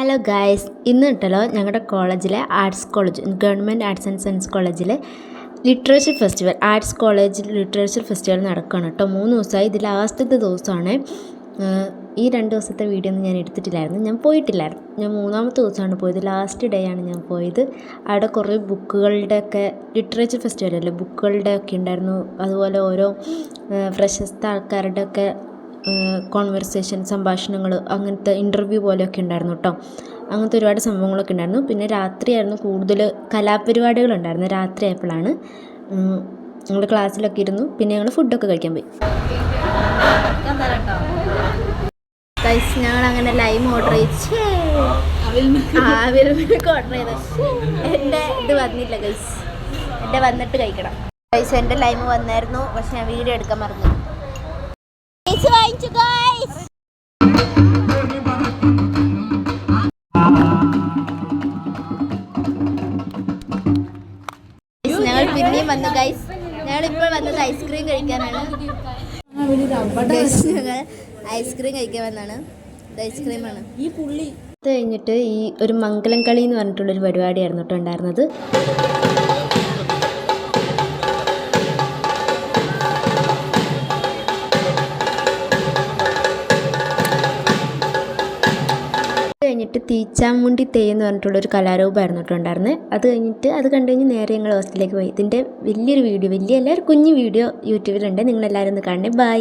Hello guys, ഇന്ന് കിട്ടല്ലോ ഞങ്ങളുടെ കോളേജിലെ arts college government arts and science കോളേജിലെ literature festival arts college literature festival നടക്കുകയാണ് കേട്ടോ. 3 ദിവസമായി. ഇത് ലാസ്റ്റത്തെ ദിവസമാണ്. ഈ 2 ദിവസത്തെ വീഡിയോ ഒന്നും ഞാൻ എടുത്തിട്ടില്ലായിരുന്നു, ഞാൻ പോയിട്ടില്ലായിരുന്നു. ഞാൻ 3ാമത്തെ ദിവസമാണ് പോയത്. ലാസ്റ്റ് ഡേ ആണ് ഞാൻ പോയത്. അവിടെ കുറേ ബുക്കുകളുടെയൊക്കെ ലിറ്ററേച്ചർ ഫെസ്റ്റിവൽ അല്ലേ, ബുക്കുകളുടെ ഒക്കെ ഉണ്ടായിരുന്നു. അതുപോലെ ഓരോ പ്രശസ്ത ആൾക്കാരുടെയൊക്കെ കോൺവെർസേഷൻ, സംഭാഷണങ്ങൾ, അങ്ങനത്തെ ഇൻ്റർവ്യൂ പോലെയൊക്കെ ഉണ്ടായിരുന്നു കേട്ടോ. അങ്ങനത്തെ ഒരുപാട് സംഭവങ്ങളൊക്കെ ഉണ്ടായിരുന്നു. പിന്നെ രാത്രിയായിരുന്നു കൂടുതൽ കലാപരിപാടികളുണ്ടായിരുന്നു. രാത്രി ആയപ്പോഴാണ് ഞങ്ങൾ ക്ലാസ്സിലൊക്കെ ഇരുന്നു. പിന്നെ ഞങ്ങൾ ഫുഡൊക്കെ കഴിക്കാൻ പോയി. ഞങ്ങൾ അങ്ങനെ ലൈം ഓർഡർ ചെയ്ത് ഓർഡർ ചെയ്ത് എൻ്റെ ഇത് വന്നില്ല ഗൈസ്. എൻ്റെ വന്നിട്ട് കഴിക്കണം ഗൈസ്. എൻ്റെ ലൈം വന്നായിരുന്നു, പക്ഷെ ഞാൻ വീഡിയോ എടുക്കാൻ മറന്നു. ഞങ്ങൾ പിന്നെയും വന്നു ഗൈസ്. ഞങ്ങളിപ്പോൾ വന്നത് ഐസ്ക്രീം കഴിക്കാനാണ്. ഞങ്ങൾ ഐസ്ക്രീം കഴിക്കാൻ വന്നാണ്. ഇത് ഐസ്ക്രീമാണ്. അത് കഴിഞ്ഞിട്ട് ഈ ഒരു മംഗലം കളി എന്ന് പറഞ്ഞിട്ടുള്ളൊരു പരിപാടിയായിരുന്നു കേട്ടോ ഉണ്ടായിരുന്നത്. കഴിഞ്ഞിട്ട് തീച്ചാമുണ്ടി തെയ്യം എന്ന് പറഞ്ഞിട്ടുള്ളൊരു കലാരൂപമായിരുന്നു കേട്ടോ ഉണ്ടായിരുന്നത്. അത് കണ്ടു കഴിഞ്ഞ് നേരെ ഞങ്ങൾ ഹോസ്റ്റലിലേക്ക് പോയി. ഇതിൻ്റെ വലിയൊരു വീഡിയോ, വലിയ എല്ലാവരും കുഞ്ഞു വീഡിയോ യൂട്യൂബിലുണ്ട്, നിങ്ങളെല്ലാവരും ഒന്ന് കാണണേ. ബൈ.